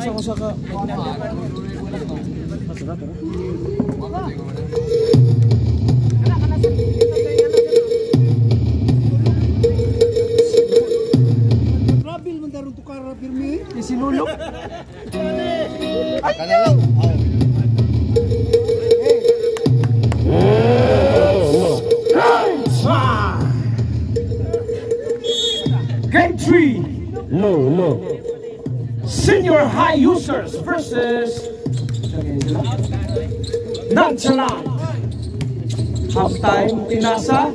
Masa ka? Trabil man daron tukar pirmi. Sinulog. Ay lang. Game 3. Low. Senior high users versus Nonchalant. Halftime, Tinasa.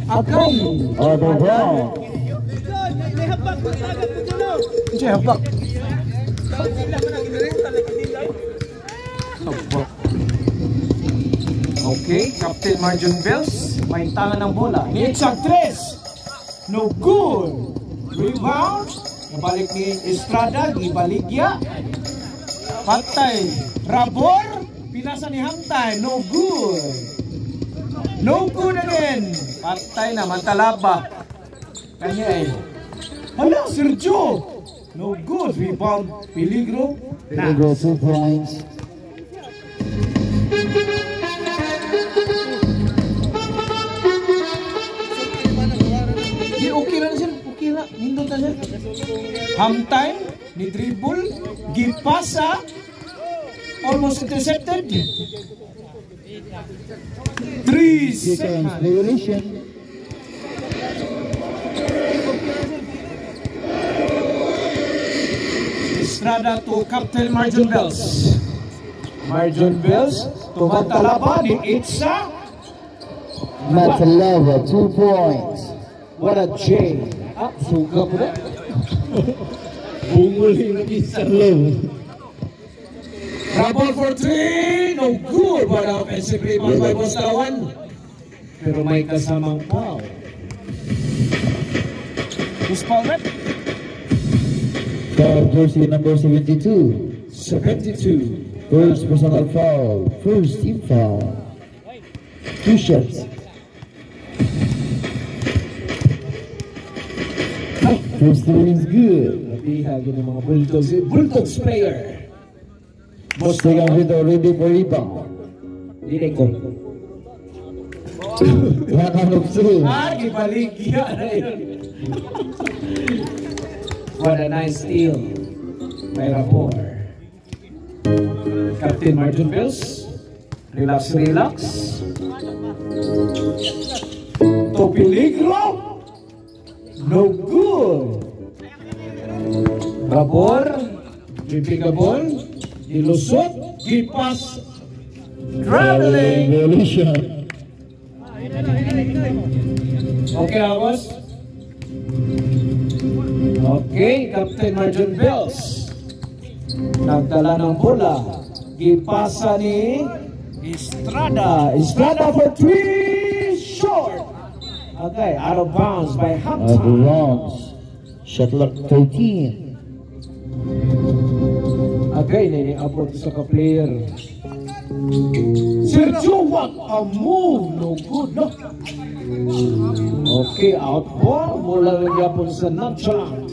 Akay. Other ball. Hindi, habak. Okay, Captain Marjon Bells. May tangan ng bola. Nietsag 3. No good. Rebound. Nabalik ni Estrada. Ibaligya. Patay. Rabor. Pinasa ni Hamtay. No good. No good again. Patay na. Mantalaba. Kanya eh. Hala, Sergio. No good. Rebound. Peligro. Peligro 2 points. Okay na siya. Okay na. Nindot na siya. Hamtime. Ni dribble. Gipasa. Almost intercepted. 3 seconds. Regulation. Estrada to Captain Marjon Bells. Marjon Bells to Mantalaba ni Itza. Mantalaba 2 points. What a J. Ah, suga po na. Bunguli na isa low. Rabol for 3. No good. What a offensive rebound by Bostawan. Pero may kasamang foul. Who's foul rep? Foul jersey number 72. 72. First personal foul. First team foul. 2 shots. First one is good. Nabihag ng mga Bulldogs. Bulldogs player. Boss second window ready for rebound. Dili ko. 1 out of 2. Ah, ibaligya na yun. What a nice steal by Rabor. Captain Marjon Bells. Relax. To Peligro. No good. Rabor. Bibigabol. Nilusot. Gipas. Traveling. Revolution. Okay, Agos. Okay, Captain Marjon Bells. Nagdala ng bola. Gipasa ni Estrada. Estrada for 3. Short. Okay, out of bounds by Out of Hamtime. bounds. Shot clock 13. Okay, nini-abort sa ka-player. Sergio, what a move! No good, no? Okay, out ball. Mula ng yapon sa Nonchalant.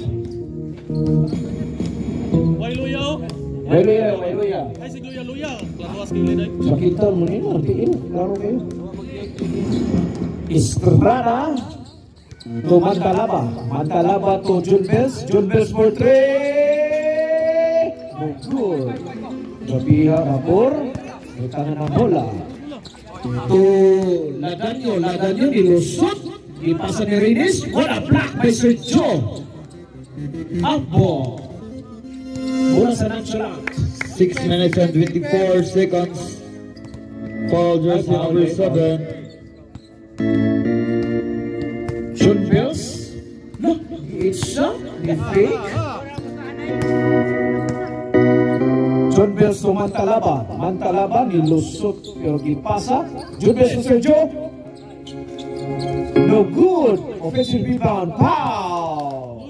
Wailuya. Wailuya. Ay, si Luya. Klaruas kay Liday. Sakita mo nila. Klaro kayo. Estrada to Mantalaba. Mantalaba to Jun Bells. Jun Bells for 3. No good. Jabiha Rabor. May tangan ng bola. To Ladanyo. Ladanyo nilusot. Ipasa ni Reyes. What a block by Sergio. Abbo. Bola sa Nonchalant. 6 minutes and 24 seconds. Foul jersey number 7. Jun Bells. No, it's not. It's fake. Jun Bells to Mantalaba. Mantalaba nilusot pero gipasa. Jun Bells to Sergio. No good. Offensive rebound. Pow!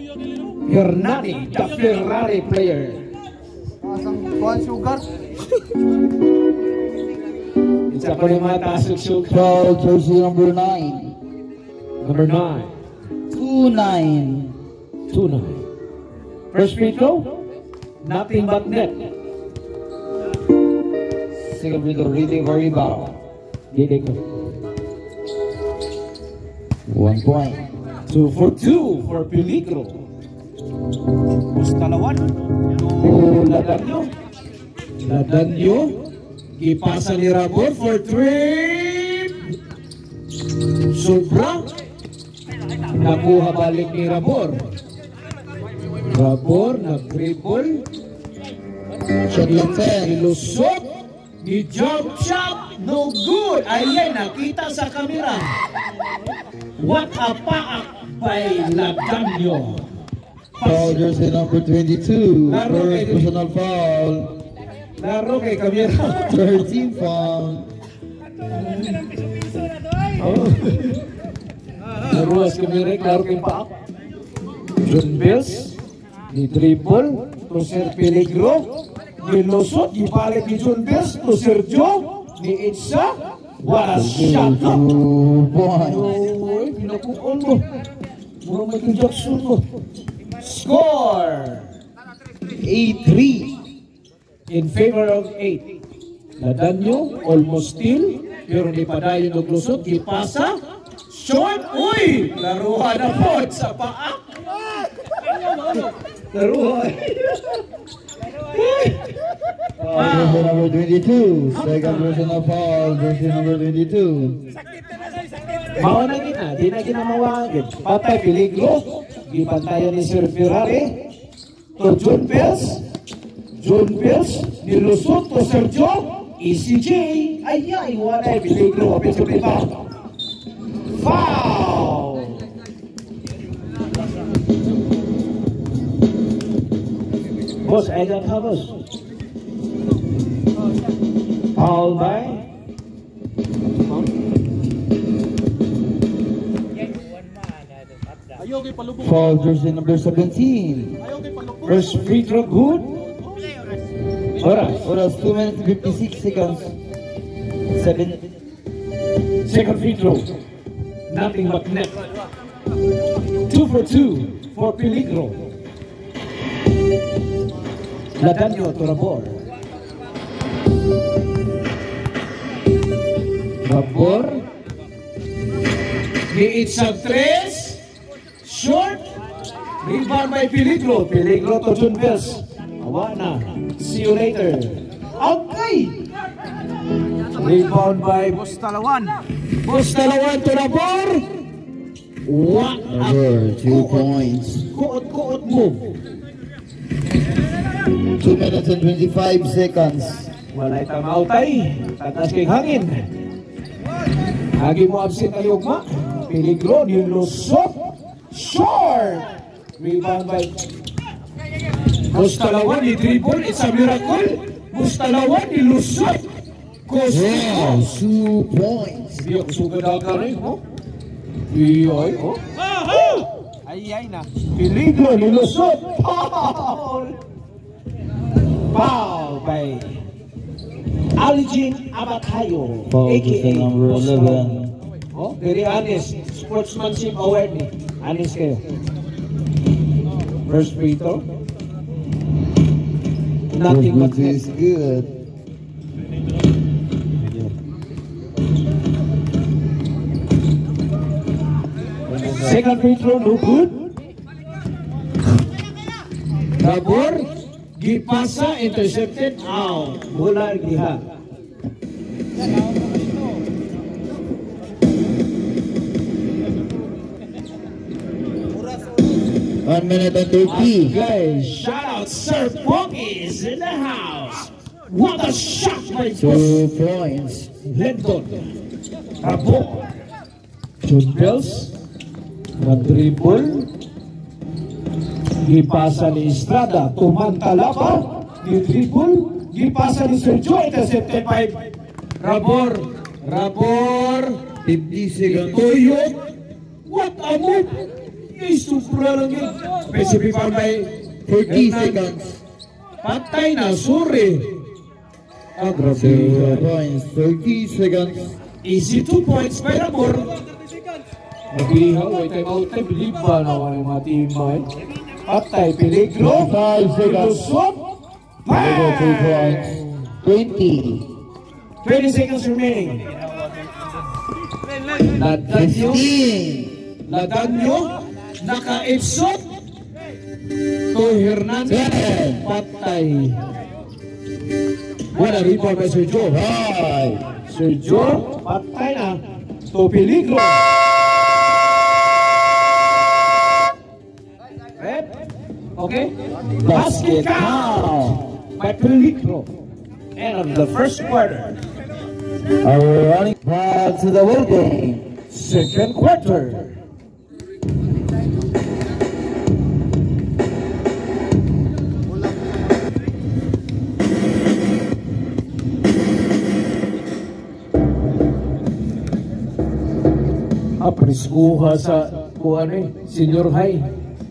Hernani, the Ferrari player. It's a pretty much sugar. Foul jersey number 9. Number 9. 2-9. 2-9. First free throw. Nothing but net. Second free throw, reading for rebound. Didi ko. 1 point. 2 for 2 for Peligro. Bustalawan. Ladanyo. Ipasa ni Rabor for 3. Sobra. Nakuha balik ni Rabor. Rabor nag-dribble. Shot left. Nilusot. Ni-jump shot. No good. Ayan, nakita sa kamera. What a paak by Ladanyo. Foul jersey number 22. Laro First kay- personal foul. Laro kay kamera. 13 foul. Oh. Naruas kami rin, laro kay paak. John Bills, ni dribble, to Sir Peligro, ni Lusot, ibalik ni John Bills, to Sergio, ni Itza, what a shot! 2 points. Uy, pinakuon mo. Mura Michael Jackson mo. Score! 8-3. In favor of 8. Ladanyo, almost steal, pero di pa dayon og lusot, ipasa, short, uy! Laruhan na po sa paa. Laruhan. Jersey number 22. Second personal foul. Jersey number 22. Mao na gina, di na ginamawagin. Patay Peligro, gibantayan ni Sir Ferrari, to John Bills, nilusot to Sergio, ECJ, ayay, walay Peligro, apit pa. Foul! Boss, I don't have us. Foul by Ayaw kay palubog. Foul jersey number 17. Ayaw kay palubog. first free throw good. Oras. Oras 2 minutes and 56 seconds. 7. Second free throw. Nothing but net. 2 for 2 for Peligro. Ladanyo to Rabor. Rabor. Giitsag 3. Short. Rebound by Peligro. Peligro to John Bills. Awa na. See you later. Okay. Rebound by Bustalawan. Bustalawan to Rabor. What a Number 2 points. kuot-kuot move. 2 minutes and 25 seconds. Walay tamautay. Tatas kay hangin. Lagi mo absent ang yugma. Peligro, nilusot. Short. Rebound by Bustalawan, ni dribble. It's a miracle. Bustalawan, nilusot. Wow, Cosmos. 2 points. Hindi ako sugad ka rin, oh. Iyoy, oh. Ayay na. Peligro, nilusot. Foul. Foul by Alijin Abatayo, Foul aka jersey number Bustalawan. 11. Oh, very honest. Sportsmanship award ni. Honest kayo. First free throw. Nothing but This is good. second free throw, no good. Rabor, gipasa, intercepted, out. Bola giha. One minute and 30. Guys, shout out Sir Poggy is in the house. What a shot by 2 points. Lenton. Rabor. John Bills. Nag-dribble. Gipasa ni Estrada. Tumantala pa. Di-dribble. Gipasa ni Sergio. Intercepted by Rabor. Rabor. 50 seconds. Tuyok. What a move. Isupra lang yun. Specific foul by 40 seconds. Patay na. Sorry. Ah, 2 grabe. points. 30 seconds. Easy 2 points by Rabor. Nagihaw, ay time out time, bilib ba naman yung mga team mo eh? Patay, Peligro, 5 seconds. Lusot, Peligro 3 points. 20. 20 seconds remaining. Ladanyo. 15. Ladanyo. Naka-ipsot. To Hernandez. Patay. Wala rebound by Sir Joe. Right. Sir Joe, patay na. To Peligro. Red. Okay. Basket count by Peligro. End of the first quarter. We're running back to the ball game. Second quarter. Preskuha sa senior high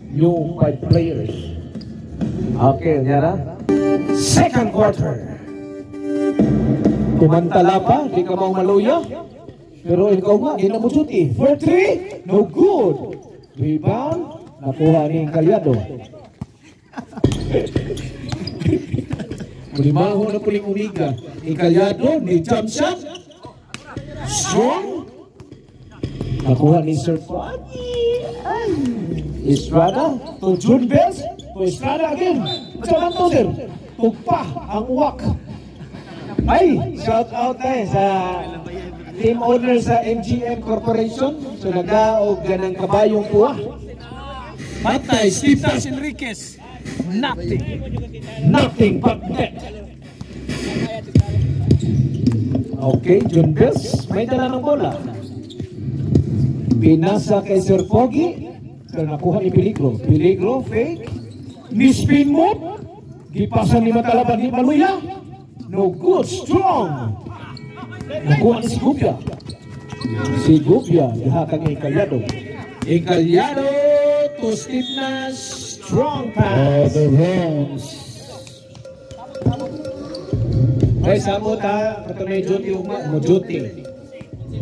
yung 5 players. Okay, yara. Second quarter. Tumantala pa, di ka mau maluya. Pero ikaw nga, di na mo shoot for 3, no good. Rebound, nakuha ni Kalyado. Mulimaho na puling umiga. Kalyado, ni jump shot. Strong. Nakuha ni Sir Fadi. Estrada to June Bells. To Estrada again. Macam to sir. Tugpa ang uwak. Ay, shout out sa team owner sa MGM Corporation. So nag-aog ganang kabayong kuha. Patay, Steve Tas Enriquez. Nothing but net. Okay, June Bells. May dala ng bola. Pinasa kay Sir Pogi. Pero nakuha ni Peligro. Peligro, fake. Ni-spin move. Gipasa ni Matalaban ni Maluya. No good, strong. Nakuha ni Sigubia. Sigubia, dihakang Ikalyado. Ikalyado to Steve Nash. Strong pass. The hands. Ay, sabo ta. Kato may duty ugma. Mo duty.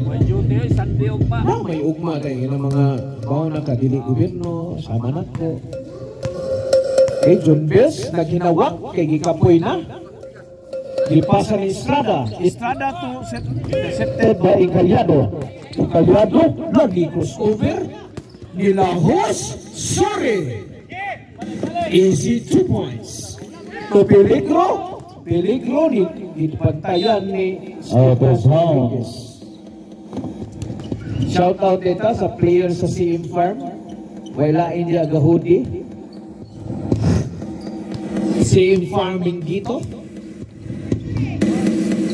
May duty ay Sunday ugma. May ugma tayo ng mga bawa na kadili gobyerno, sama na ko. Okay, John Bells, naghinawak, kay Gikapoy na. Gipasa ni Estrada. Estrada to Set by Ikalyado. Ikalyado, nag-crossover. Nilahos, sorry. Easy 2 points. To Peligro. Peligro, pantayan ni Those hands. Shout out dito sa player sa CM Farm. Wala India Gahudi. CM Farming dito.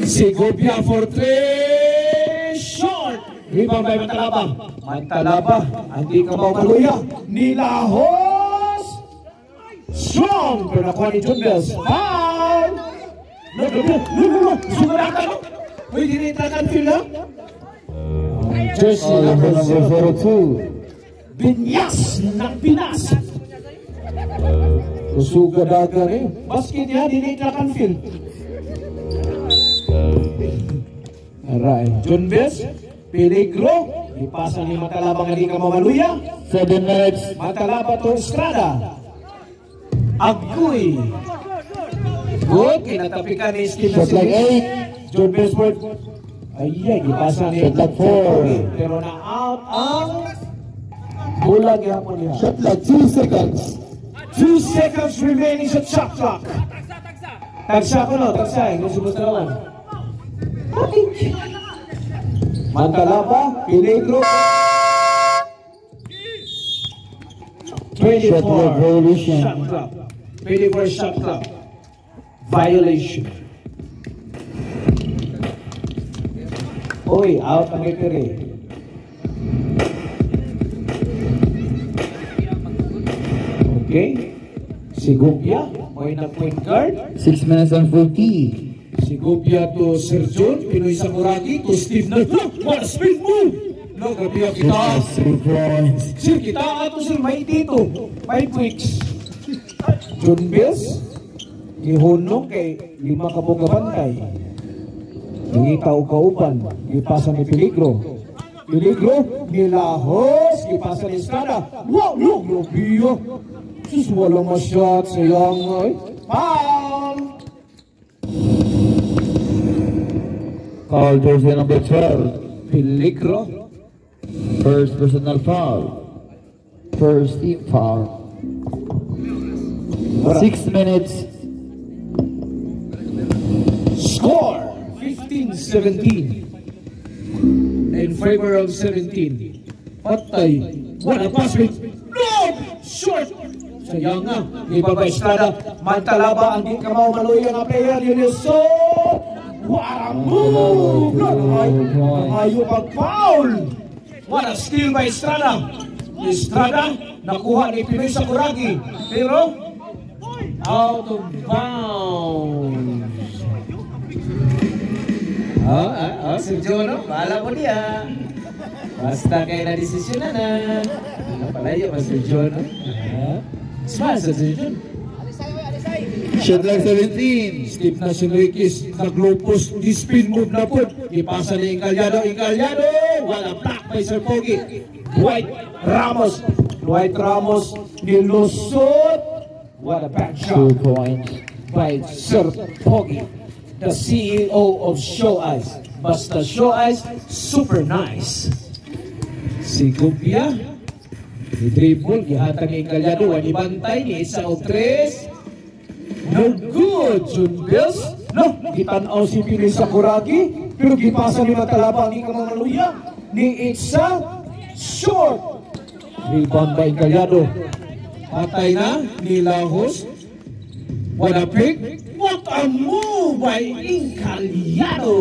Sigubia for 3. Short. Rebound by Mantalaba. Mantalaba. Hindi ka ba maluya. Nilahos. Strong. Pero nakuha ni John Bells. Foul. No. Sumuraka no. Uy, dinitakan fila. Jersey number 02. Binyas ng Pinas. Kusuga daga rin. Basket niya, dinitakan field. Alright, John Bells, Peligro, ipasa ni Matalaba nga di ka mamaluya. 7 minutes. Matalaba to Estrada. Agoy. Good, kinatapikan ni Steve. Shot like 8. John Bells word. Ay, ipasa ni Shot like 4. Pero na-out ang bulag yapon niya. Shot like 2 seconds. 2 seconds remaining sa shot clock. Tagsa ko no, tagsa. Gusto mo talawan. Mantalaba, Peligro. 24 Shot clock violation. shot clock. 24 shot clock. Violation. Oy, out ang itiri. Okay. Sigubia, may na point guard. 6 minutes and 40. Sigubia to Sir John, Pinoy Samuragi to Steve Nash. What a speed move! No, grabe ang kita. 3 points. Sir, kita ato sir, may dito. 5 weeks. John Bells, ihunong kay 5 ka pong kabantay. Nangitaw kauban, ipasa ni Peligro. Peligro, nilahos, ipasa ni Estrada. Wow, look, Lobio. Sus, walang ma-shot, sayang. Foul! Foul jersey number 12. Peligro. First personal foul. First team foul. 6 minutes. Score 15-17 in favor of 17. Patay. What a pass with no! Short! Sayang nga. Iba ba Estrada? Mantalaba ang di kamaw maluya nga player. Yun what a move! Ayaw pag-foul! What a steal by Estrada. Estrada nakuha ni Pinoy Sakuragi. Pero out of bounds. Si Jono, bahala mo niya. Basta kayo na-desisyon na. Napalayo pa si Jono. Smart sa si Jono. Shot clock 17. Steve na si Enriquez, naglupos, di-spin move na po. Ipasa ni Incalyado. Wala block by Sir Pogi. Dwight Ramos, nilusot. What a back 2 shot points. by Sir Pogi, the CEO of Show Ice. Basta Show Ice, super nice. Si Gubia, ni dribble, gihatang ni Incalyado, wani bantay ni isa o tres. No good, Jun Bills. No, gitanaw si Pinoy Sakuragi, pero gipasa ni Matalabang ni Kamamaluya, ni Itza, short. Rebound by Incalyado. Patay na ni Lahos. What a pick! What a move by Incalyado!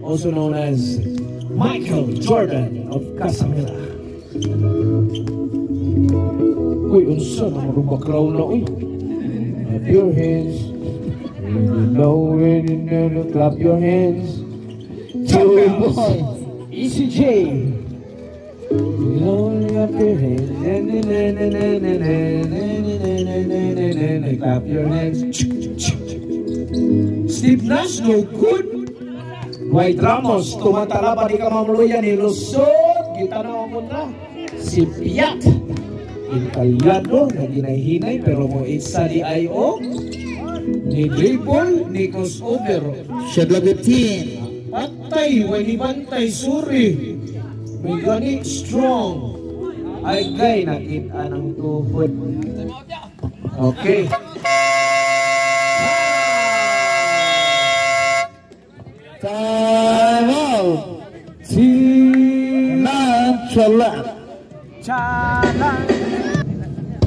Also known as Michael Jordan of Casamela. Uy, unsa na marubak raw na, uy. Clap your hands. When you know when you know, clap your hands. 2 points. ECJ. Clap your hands. Clap your hands. Steve Nash, no good. Dwight Ramos, tumatalaba di Kamamuluya ni Luzon. Kita na kontra. Si Piat. Incalyado, na ginay-hinay, pero mo isa di I.O. Ni dribble, ni crossover. Shot clock 15. Patay, wali bantay, suri. May gani strong. Ay gay, nakita ng tuhod. Okay. Time out. Nonchalant.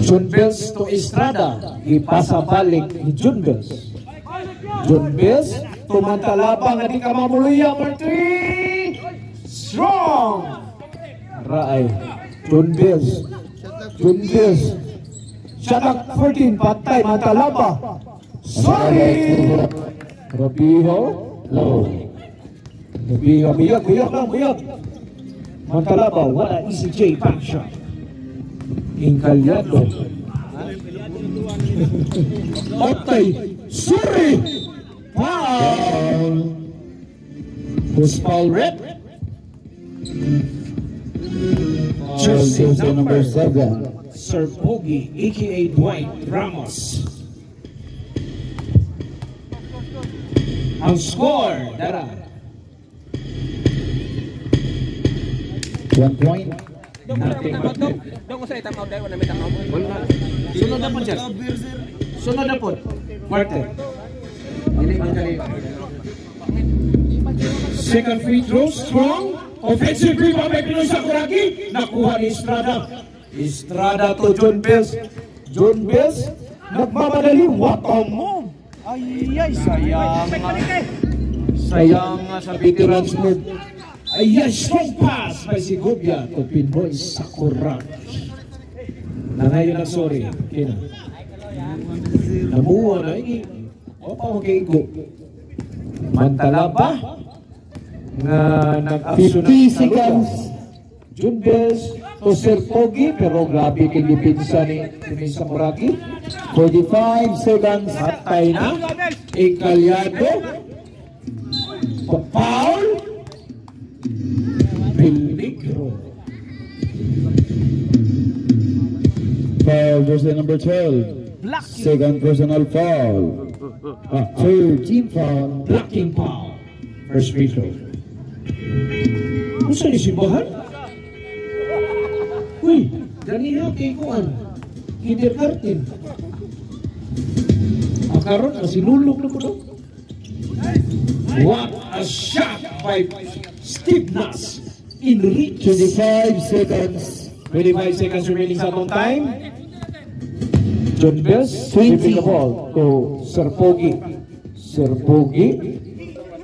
Jun Bills to Estrada. Ipasa balik ni Jun Bills. Jun Bills, tumantalabang at di Kamamuluya, Martin. Strong. Raay. Jun Bills. Shadak 14, patay, Mantalaba. Sorry. Rabiho. Low. Rabiho, biyag. Mantalaba, wala ECJ back shot. Incalyado. Patay. Sorry. Foul. Who's foul rep? Jersey number 7. Sir Pogi, aka Dwight Ramos. Ang score, Dara. 1 point. Nothing but net. Dong ko sa itang out wala may tang out. Wala. Sunod na po dyan. Sunod na po. Martin. Second free throw, strong. Offensive rebound by Pinoy Sakuragi. Nakuha ni Estrada. Estrada to John Bills. John Bills, nagmamadali. What a move! Ay, sayang nga. Sayang nga sa veterans move. Ay, strong pass by si Gubia to Pinoy Sakuragi. Nangayon na sorry. Kina. Namuha na ini. O pa mag-igo. Mantalaba nga nag-action 50 seconds. Jun Bills to Sir Pogi, pero grabe kay dipinsa ni Pinoy Sakuragi. 45 seconds. Patay na. Incalyado. Foul. Peligro. Foul jersey number 12. Second personal foul. Third team foul. Blocking foul. First free throw. Gusto ni simbahan? Uy, ganina kay Kuan. Kindergarten. Karon masinulog na ko daw. What a shot by Steve Nash. Enrique. 25 seconds. 25 seconds remaining sa atong time. John Bess 20. giving the ball to Sir Pogi. Sir Pogi.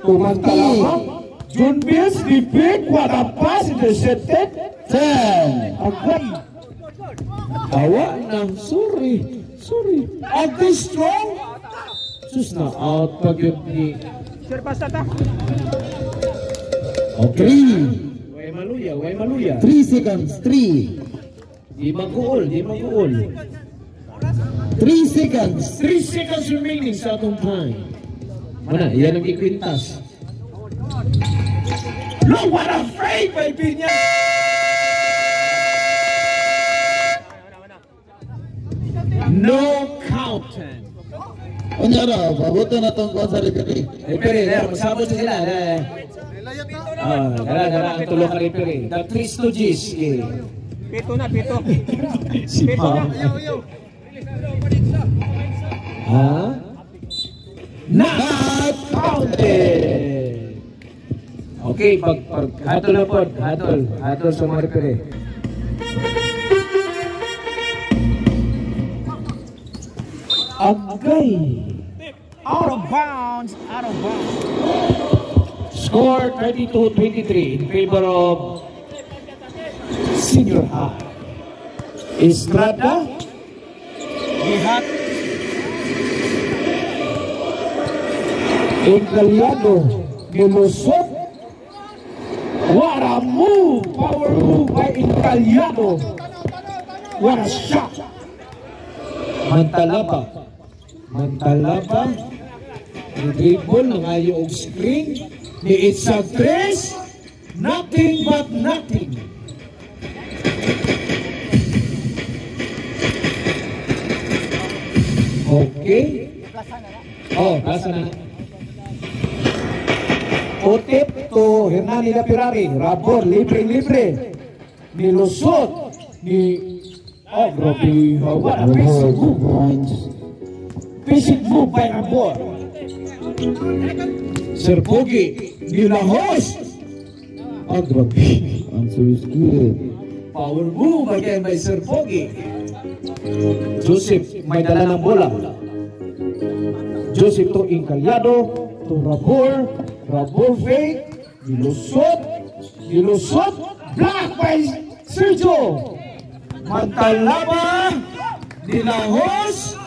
Tumantala. John Bess defend. What a pass intercepted. 10. Agad. Awa na. Sorry. Agad strong. Sus na out pag yun ni. Sir, basta ta. Okay. 3. Way maluya. 3 seconds. 3. Di mag-uol. 3 seconds. 3 seconds remaining sa atong time. Mana, yan ang ikwintas. No, what a fake by Piña! No counting. Unya ra, pabuto na tong kuan sa referee. Referee, magsabot sila. Dara, ang tulo ka referee. The Three Stooges. Pito na, pito. Si Pao. Ha? Not counted! Okay, hatol na po. Hatol sa mga referee. Agay! Out of bounds. Score 32-23 in favor of Senior High. Estrada. Lihat. Encaliado. Milusot. What a move! Power move by Encaliado. What a shot! Mantalapa. Dribble ng ayaw og screen. Ni Itza Tres. Nothing but nothing. Okay. Basa na. Otip to Hernani Lapirari. Rabor, libre. Nilusot. Grabe. What a basic move. Basic move by Rabor. Sir Pogi. Nilahos. Grabe. Answer is good. Power move again by Sir Pogi. Joseph may dala ng bola. Joseph to Encaliado. To Rabor fake. Nilusot. Block by Sergio. Mantalaba. Nilahos.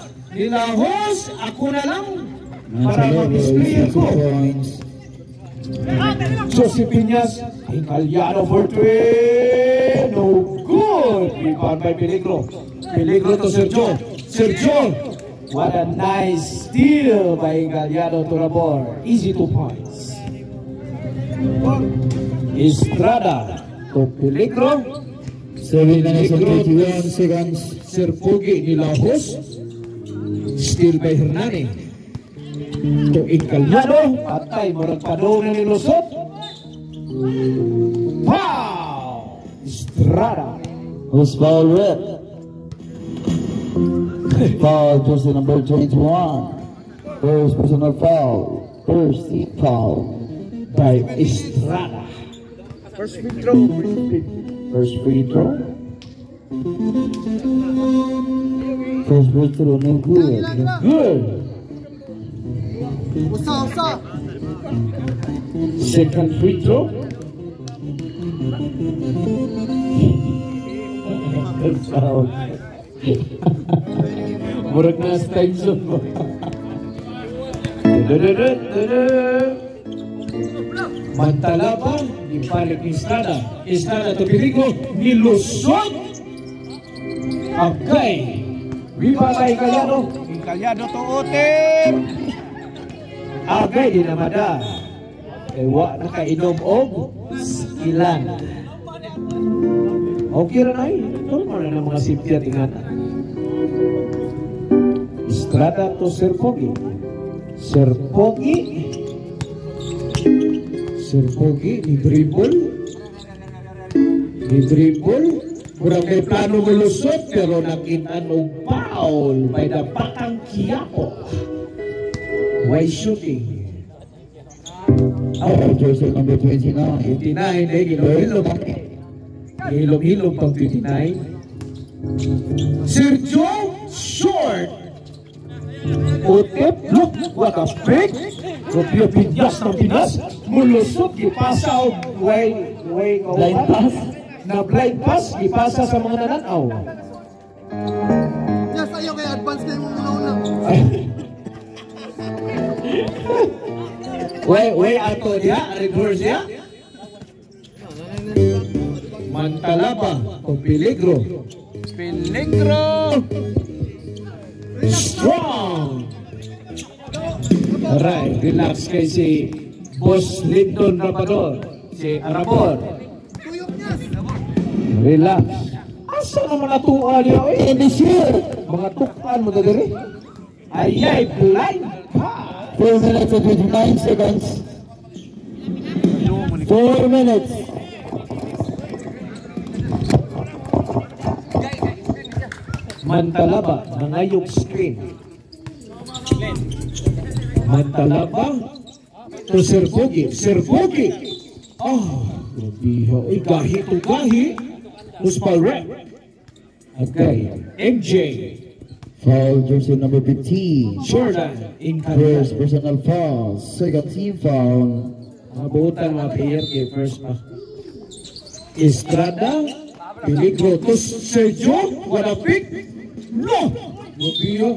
Ako na lang. Para mag-display ko. Joseph Piñas. Encaliado for 3. No good. Rebound by Peligro to Sergio. What a nice steal by Encaliado to Rabor. Easy 2 points. Estrada to Peligro. 7 minutes and 21 seconds. Sir Pogi Nilahos. Steal by Hernani. To Encaliado. Patay, marag padong na nilusot. Wow! Estrada. Who's foul red? Foul jersey number 21. First personal foul. First team foul. By Estrada. First free throw. First free throw. First free throw, no good. Good. Usa. Second free throw. Foul. Murag na sa time zone mo. Mantalapa, ipalik ni Estrada. Estrada to Piligo, nilusot. Okay. Viva sa Encaliado. Encaliado to Otip. Agay di namada. Ewa na kainom og ilan. Okay ra na normal na mga safety at ingatan. Estrada to Sir Pogi. Sir Pogi, ni dribble. Kurang may plano malusot, pero nakita ng foul by the Batang Quiapo. Why shooting? Jersey number 29. 29, hilom-hilom pang 29. Sergio Short. Otep, look, what a pick. Rupio Pinyas ng Pinas. Mulusot, ipasa o way Blind pass. na blind pass, ipasa sa mga nananaw. Yes, ayaw kay advance kayo mong una-una. Way ato dia, reverse dia. Mantalaba o peligro. Strong. Alright, relax kay si Boss Lyndon Rapador, si Arabor. Tuyok niya. Relax. Asa naman natuwa niya? Finish here. Mga tukan mo na diri. Ayay, blind pass. 4 minutes and 29 seconds. 4 minutes. Mantalaba, nangayog screen. Mantalaba to Sir Pogi. Sir Pogi. Grabiha. Ay, gahi to gahi. Muspalrek. Okay. MJ. Foul, jersey number 15. Jordan. First Incalera. personal foul. Second team foul. Mabutan mga player kay first pa. Estrada. Peligro to Sergio. What a pick. No! Grabiha.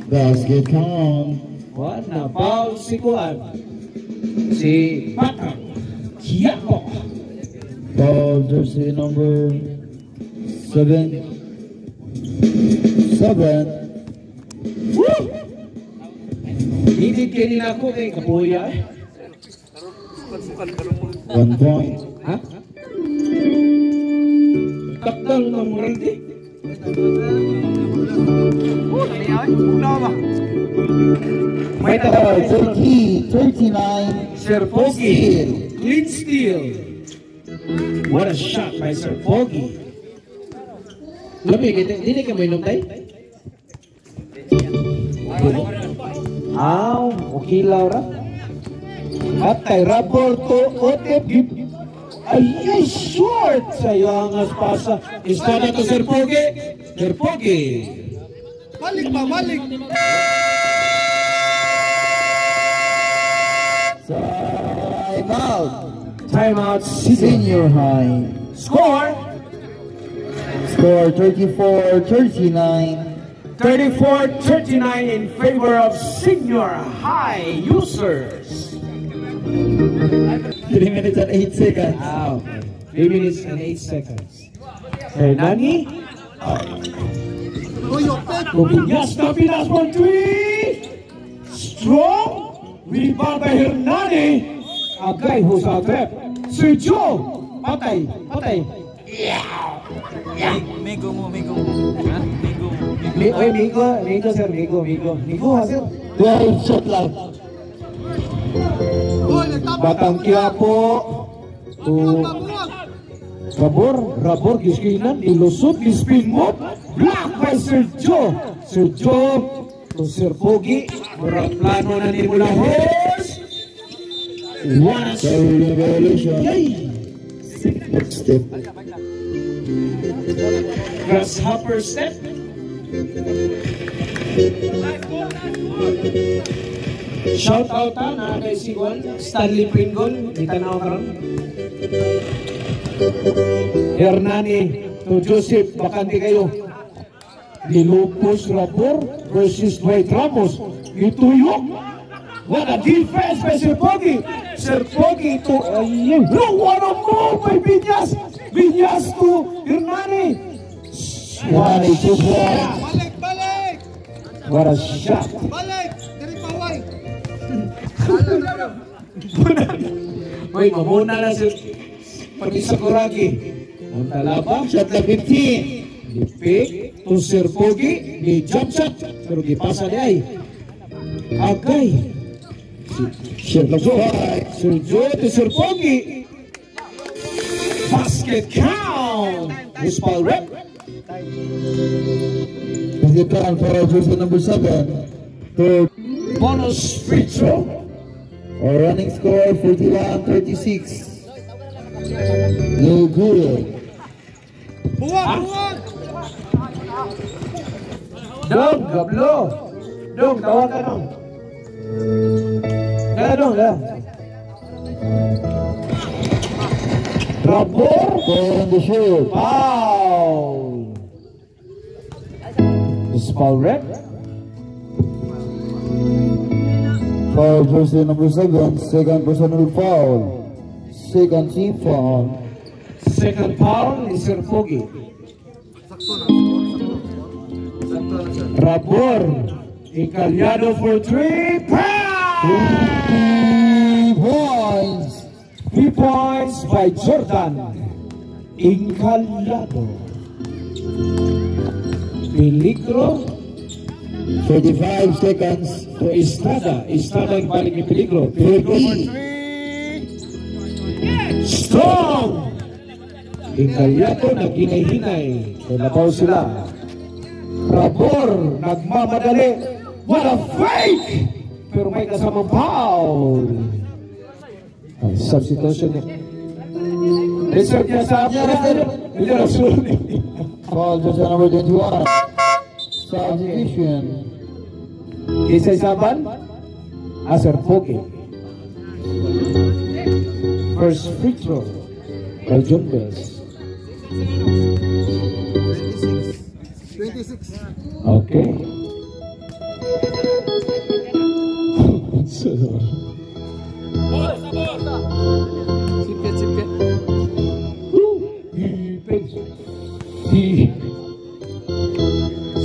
Basket count. Wala, foul si Kuan. Si Batang Quiapo. Foul, jersey number 7. Woo! Hindi kini na ako kay Kapuya. 1 point. Ha? Takdal ng Morente. May Foul, takdal. 39. Sir Pogi. Clean steal. What a shot by Sir Pogi. Labi, hindi ka may lumtay? Okay Laura. At kay Raporto Otep. Ay, short! Sayangas pasa. Estada to Sir Pogi. Sir Pogi. Balik pa, balik. Time out. Timeout. Senior high. Score. Score 34-39. 34-39 in favor of senior high users. 3 minutes and 8 seconds. Wow. 3 minutes and 8 seconds. Hernani. Tuyok, Pep. Kubinyas na Pinas for 3. Strong. Rebound by Hernani. Agay ho sa trap. Sergio. Patay. Migo mo. Migo sir. Migo ha sir. 12 shot lang. Hoy, nagtapos. Batang Quiapo. To Rabor, giskinan, ilusot, gispin mo. Block by Sergio. Sergio to Sir Pogi. Murang plano na ni mula horse. What a Carry violation. yay! Step. Grasshopper step. Shout out na kay si Juan Stanley Pringol. Di tanaw ka ron. Hernani to Joseph. Bakante kayo. Dilupos Rapor versus Dwight Ramos. Ituyok. What a defense by Sir Pogi. Sir Pogi to ayun. No, what a move by Viñas. Viñas to Hernani. Hernani, 2 points. Balik. What a shot. Balik. Diri pa, Way. Uy, mamuna na si pati sa Kuragi. Ang talabang shot na 15. Lipik to Sir Pogi. Ni jump shot. Pero di pasa di ay. Agay. Shot Sir Joe. five. Sir Joe to Sir Pogi. Basket count. Miss Paul Rep. Basket count for jersey number 7. Third. Bonus free throw. Our running score 41-36. No good. Buwag! Dong, gablo. Dong, tawag ka dong. Dong, dong. Rabor. Four on the shoot. Foul. Miss Paul Rep. For jersey number 7, second personal foul. Second team foul. Second foul ni Sir Pogi. Rabor. Ikalyado for 3 pounds. 3 points. 3 points by Jordan Ikalyado. Peligro 35 seconds. to Estrada. Estrada yung balik ni Peligro. 30. Strong! Ikalyado naghinay-hinay. Kalabaw sila. Rabor nagmamadali. What a fake! Pero may kasamang foul. Ang substitution niya. Reserve niya sa hindi na sulit. Foul jersey number 21. Substitution. Isa-isaban. Sir Pogi. First free throw by John Bells. 26. Okay. Sipit.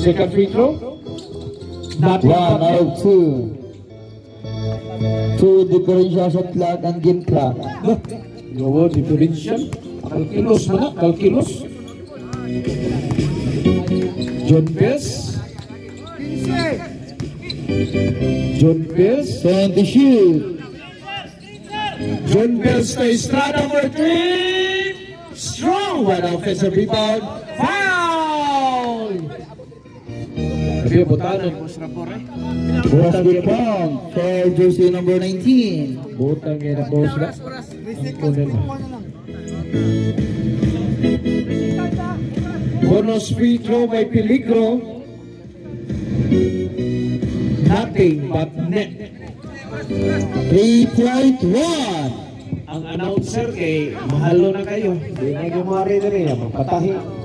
Second free throw. Not 1 out of 2. 2 differential shot clock and game clock. Gawa differential. Kalkilos mo na. Kalkilos. John Bells. 15. John Bells. 20 shoot. John Bells to Estrada for 3. Strong one offensive rebound. Foul! Sabi butanan. Basket count for jersey number 19. Butang yan ang boss na. 3 seconds. Kuha na lang. Bonus free throw by Peligro. Nothing but net. 3.1. Ang announcer kay mahalo na kayo. Hindi na gumari na rin. Magpatahi.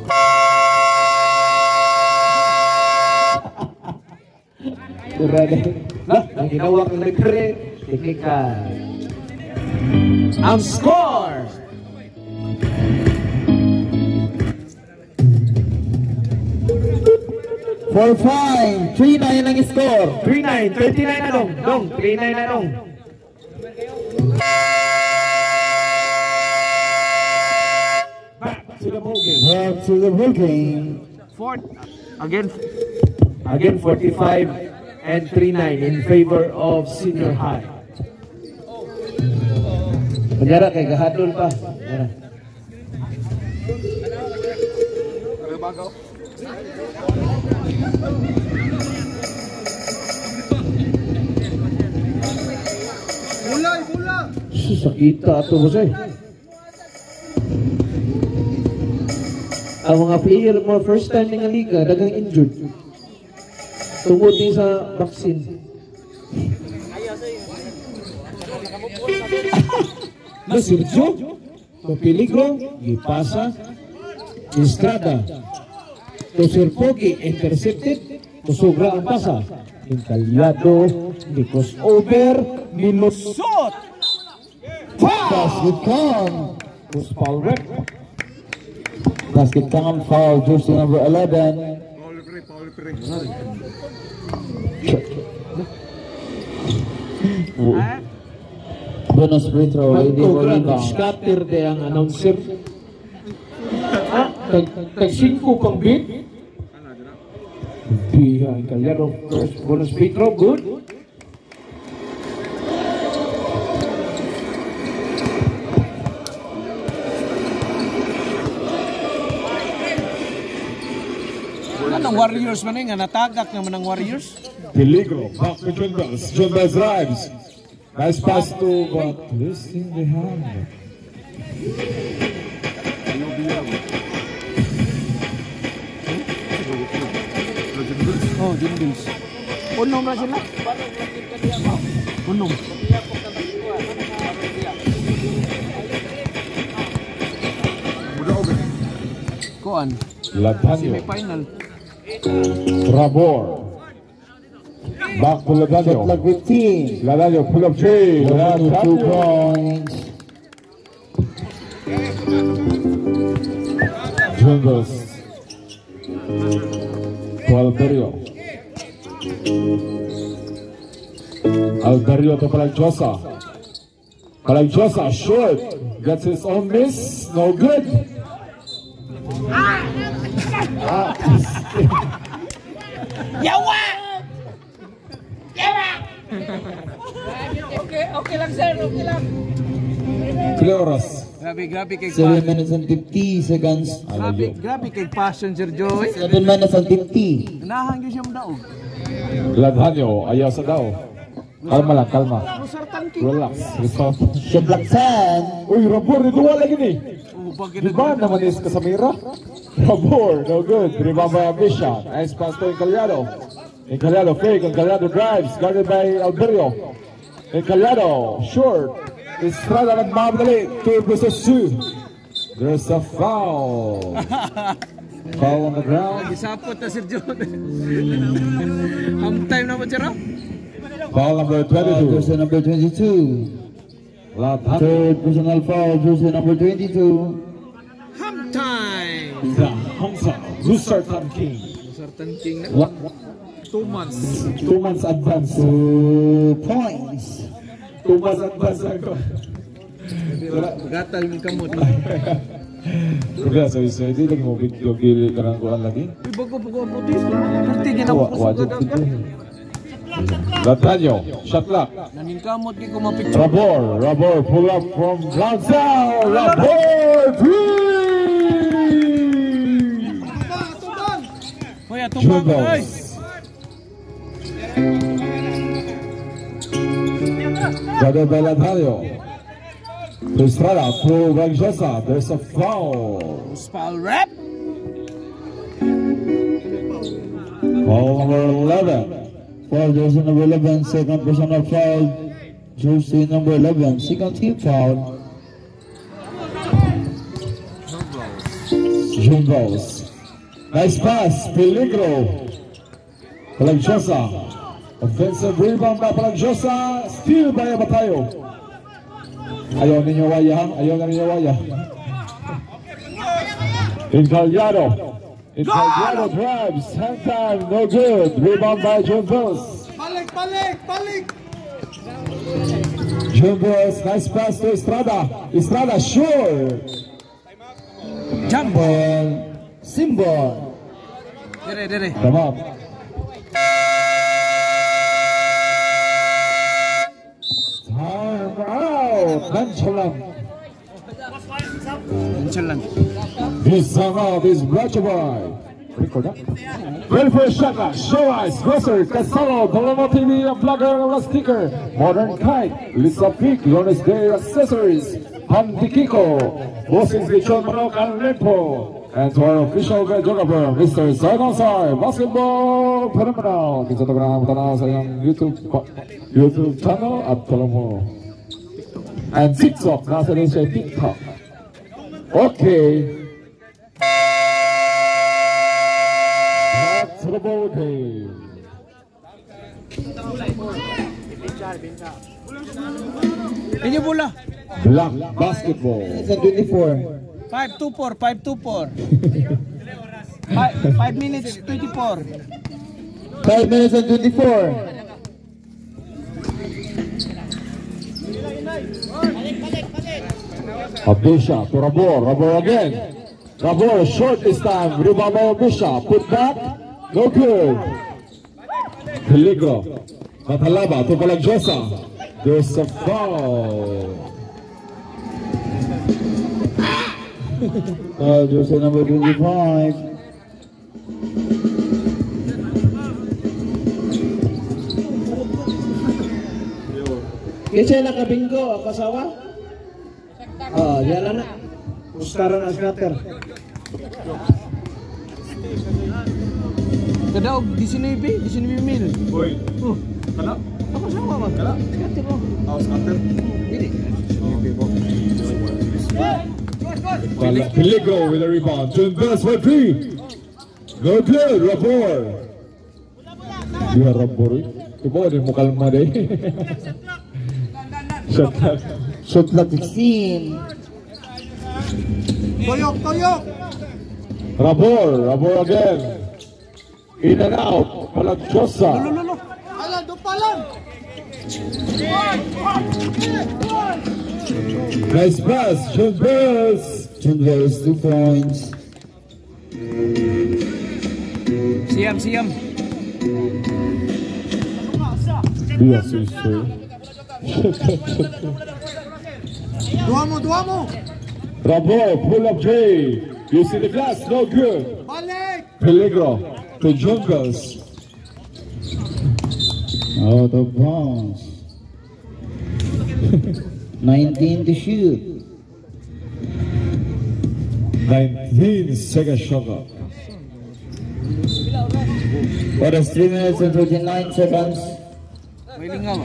Ang ginawa kong nagkare. Tikika. Ang score! For fine. 3-9 ang score. 3-9. 39 na dong. Dong, 3-9 na dong. Back to the ball game. Back to the ball game. Fourth. Again. Again, 45 and 3-9 in favor of senior high. Kunyara kay gahadol pa. Kunyara. Bola. Sakita ato mo say. Ang mga player mo first time nga liga dagang injured. Tungod din sa vaccine. Na Sergio, to Peligro, ipasa, Estrada, to Sir Pogi, intercepted, to Sobra ang pasa. Ikalyado, ni crossover, ni Lusot. Basket count. Miss Paul Rep. Basket count foul jersey number 11. Bonus free throw. Hindi ko rebound. Scatter de ang announcer. Tag-5 pang beat. Biha, Ikalyado. Bonus free throw, good. Warriors man nga natagak naman ang Warriors. Peligro, back to John Bells. John Bells drives. Nice pass to, but losing the hand. Oh, Jindils. Unom na sila. Unom. Kuan. Ladanyo. Semi-final. Rabor. Back to Ladanyo. Shot clock 15. Ladanyo, pull up three. Ladanyo, 2 Ladanyo. points. John Bells. To Alberio. Alberio to Palagjosa. Palagjosa, short. Gets his own miss. No good. Yawa! Yawa! Okay lang sir, okay lang. Cleoras. Grabe kay 7 minutes and 50 seconds. Grabe kay Passenger Joy. 7 minutes and 50. Nahang gyud siyang daog. Ladanyo, ayaw sa daw. Kalma lang, kalma. Sartan ki. Relax. Resolve. Shot clock 10. Uy, Rabor, dito wala lagi ni. Oh, bakit Diba naman is Casamira? Rabor, no good. Rebound by Abisha. Nice pass to Encaliado. Encaliado fake. Encaliado drives. Guarded by Alberio. Encaliado, short. Estrada nagmamadali. 2 versus 2. There's a foul. Foul on the ground. Gisapot na Sir John. Half time na ba sir? Foul number 22. Jersey number 22. Ladanyo. Third personal foul, jersey number 22. Half time. The Hamza. Rooster Tan King. Sartan King na. 2 months. 2 months advance. 2 points. 2 months advance ako. Gatal yung kamot. Kaya sa isa, hindi lagi mo video gili ka ng kuhan lagi. Bago putis. Tingin ako Wajib sa dito. Ladanyo, shot clock. naning kamot di ko mapicture. Rabor, pull up from ground sound. Rabor, three! Hoy, atong ay. Guarded by Ladanyo. To Estrada, to Rangjosa. There's a foul. Foul rap. Foul number 11. Foul, jersey number 11, second personal foul. Jersey number 11, second team foul. Jumbos. Nice pass, Peligro. Palagjosa. Offensive rebound by Palagjosa. Steal by Abatayo. Ayaw ninyo waya, ayaw na ninyo waya. Encaliado drives, hand time, no good. Rebound by Jumbos. Balik! Jumbos, nice pass to Estrada. Estrada, sure. Jump. Ball, symbol. Dire. Come on. Time out. Nonchalant. Inchalan. This time out is brought to you by. Record that. Ready for a shot. Show Ice, Grosser, Casalo, Paloma TV, and Blogger on a sticker. Modern Kite, Lisa Peak, Lones Day Accessories, Kiko, Bosses Bichon Manok and Limpo. And to our official videographer, Mr. Sargonsar, Basketball Phenomenal. Kita tahu tanaw sa iyong YouTube channel at mo. And TikTok, nasa rin siya TikTok. Okay. Back to the ball game. Inyo bola. Black basketball. It's a 24. 5-2-4. 5 minutes 24. 5 minutes and 24. Abisha to Rabor again. Rabor short this time. Rebound by Abisha. Put back. No good. Peligro. Matalaba to Palagjosa. There's a foul. Jersey number 25. Kasi nakabinggo, ang kasawa? Oh, yala na. Mustaran ang scatter. Kada og 19 mil. Boy. Oh, Kala? ako sama ba? Kala? Scatter mo. Oh, scatter. Dili. Peligro with a rebound. John Bells for 3. No good, Rabor. Yeah, Rabor. Ito din mo kalma day. Shot clock. Shot clock 16. Toyok. Rabor again. In and out. Palagchosa. Lolo. Ala, dupalan. Nice pass, John Bells. John Bells 2 points. Siam. Dia sister. Dua mo. Rabor, pull up J. You see the glass, no good. Balik. Peligro to John Bells. Out of bounds. 19 to shoot. 19 second shot clock. What is 3 minutes and 39 seconds? May lingaw.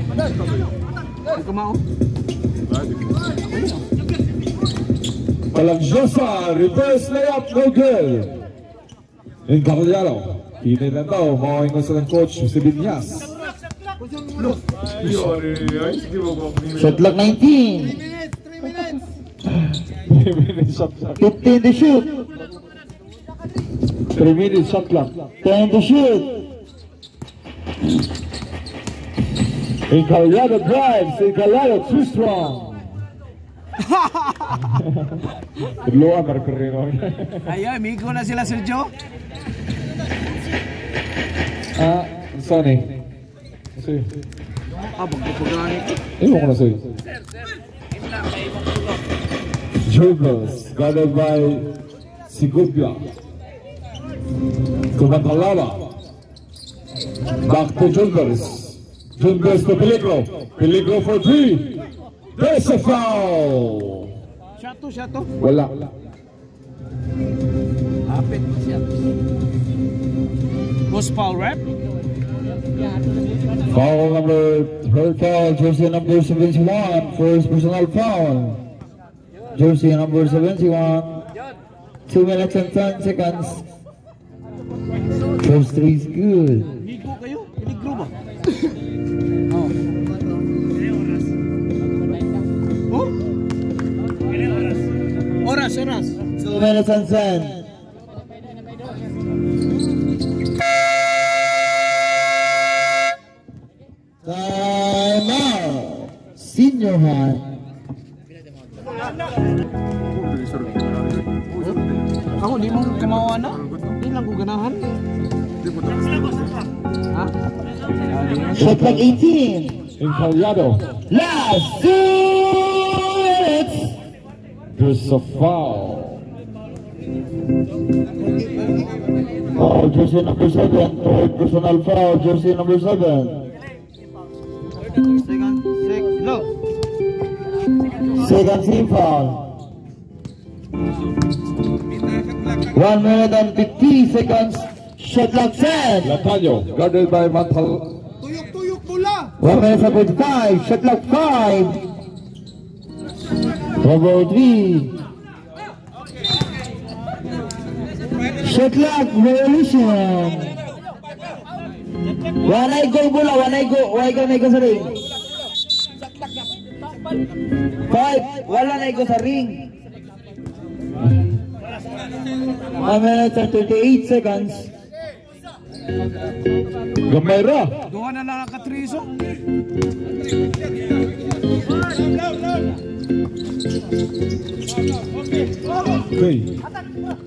Ay kumao. Palagchosa, reverse layup, no good. In Caballero, hindi na daw, mawawin sa ng coach si Binyas. Shot clock 19. 3 minutes. 15 to shoot. 3 minutes shot clock. 10 to shoot. In Caballero drives, in Caballero too strong. Kedua Marcorino. Ayo, amigo na sila Sergio. Saan eh? Kasi, Magpapagani. ewan ko na sa'yo. Dribbles, guarded by Sigubia. Kumantalala. Back to Dribbles. Dribbles to Peligro. Peligro for 3. There's a foul. Shato. Wala. Apit mo siya. Boss foul rep. Foul number, third foul, jersey number 71, first personal foul. Jersey number 71, 2 minutes and 10 seconds. First three is good. Ligo kayo? Peligro ba? Oh? Oras. 2 minutes and 10. Time out. Senior high. Ako, di mo kamawa na? Di lang ko ganahan. Ha? Shot clock 18. In Caballero. Last 2 minutes. There's a foul. Foul, jersey number 7. Third personal foul, jersey number 7. Second team foul. 1 minute and 50 seconds. Shot clock 10. Lataño, guarded by Mantal. Tuyok pula. 1 minute and 45. Shot clock 5. Over 3. Shot clock revolution. One eye go bola, one eye go sa ring. 5, wala na go sa ring. 1 minute and 38 seconds. Gamera. Duha na lang ang katriso. Okay.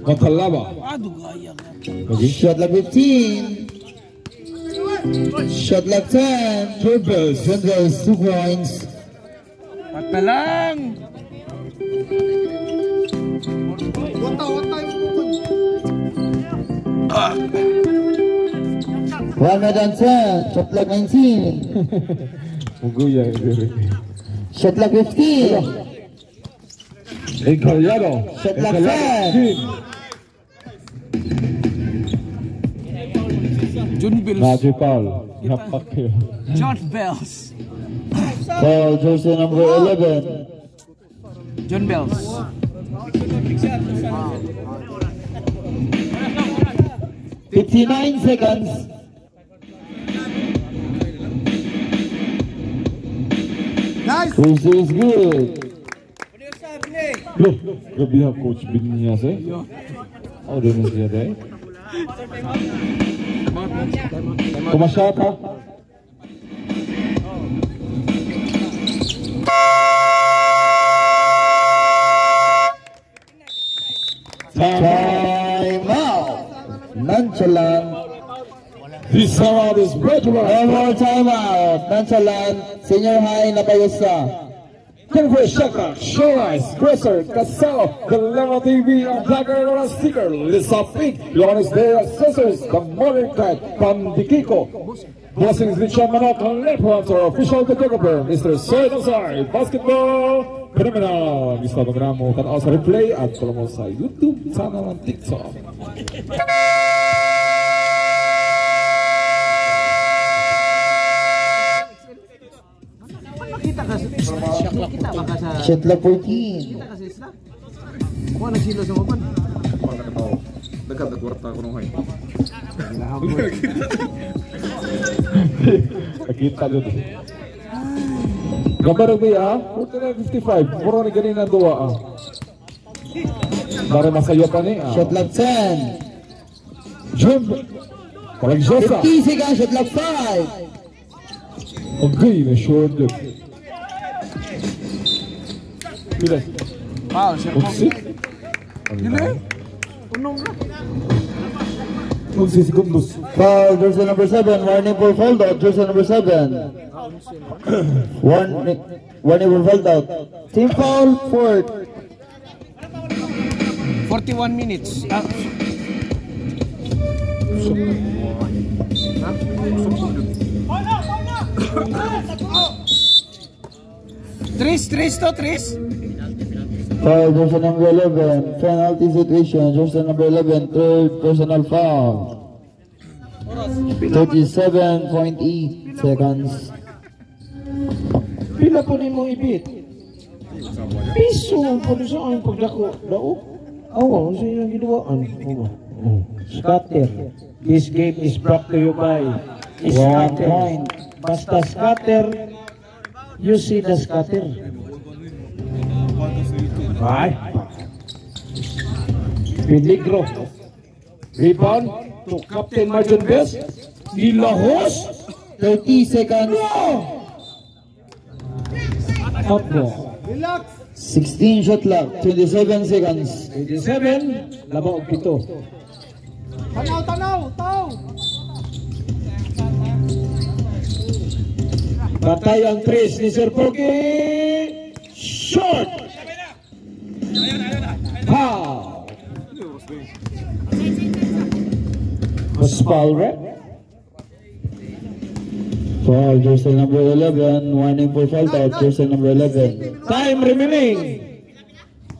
Matalaba. Dugaya ka. Okay. Shot clock 15. Shot clock 10. Dribbles. 2 points. Patalang. One minute and 10. Shot clock 19. Muguya. Shot clock 15. Encallado. Shot clock Encallado. 10. John Bells. Magic foul. Yapak here. John Bells. Foul, jersey number 11. John Bells. 59 seconds. Nice. Jersey is good. Look, grabe ha, Coach Binyas eh. Oh, doon siya deh. Kumasyat ha. Time out. Nonchalant. This round is brought to One us. more time out. Nonchalant. Senior high na Bayusa. Converse Shaka, Show Ice, Grocer, Casalo, Kalema TV, ang vlogger ng sticker, Lisa Pink, Lones de Accessories, The Modern Cat, Pandikiko, Blessings Richard Manok, ang left hunter, official photographer, Mr. Soy Nazar, Basketball, Criminal, Mr. Programo, kan sa replay at follow mo sa YouTube, channel ng TikTok. Kita kasi. Kita baka sa. Shot clock 14. Kita kasi isla. Kuha nagsilo sa mapan. Nagkatagwarta ko nung hay. Nakita doon. Gambar ba ya? 49-55, mura ni ganina duwa ah. Dari masaya pa ni ah. Shot clock 10. Jim, Palagsosa. 50 seconds. Shot clock 5. Okay, na short yun. Pila? Foul, sir. Unsi? Dili. Unong na. Unsi segundos. Foul, jersey number 7. Warning for foul out. Jersey number 7. Warning for foul out. Team foul, fourth. 41 minutes. Tres. Foul, jersey number 11. Penalty situation. Jersey number 11. Third personal foul. 37.8 seconds. Pila po ni mo ibit? Piso po sa aking pagdako. Dao? Awa, ano sa inyong gidawaan? Scatter. This game is brought to you by 1 Scatter. point. Basta scatter, you see the scatter. Ay. Peligro. Rebound to Captain Marjon Best. Dilahos. 30 seconds. Apo. 16 shot clock. 27 seconds. 27. Labaw og pito. Tanaw. Patay ang tres ni Sir Pogi. Short. Foul. Was foul, right? Foul, jersey number 11. Warning for foul out. Jersey number 11. Time remaining.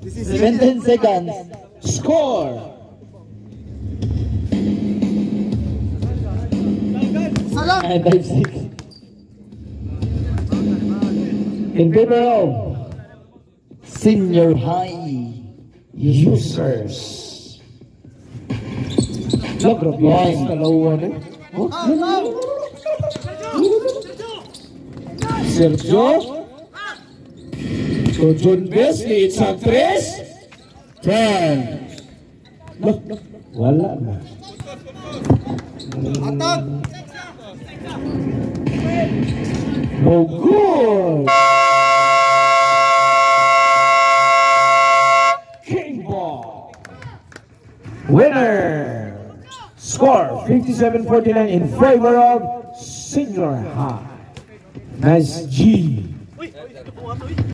17 seconds. Score. Salam. 9-5-6. In favor of Senior high. users. Lagrab yun. Kalawan eh. Sergio. So John Best, it's a tres. 10. Wala na. Oh, good. King ball. Winner. Score 57-49 in favor of Senior High. Nice G.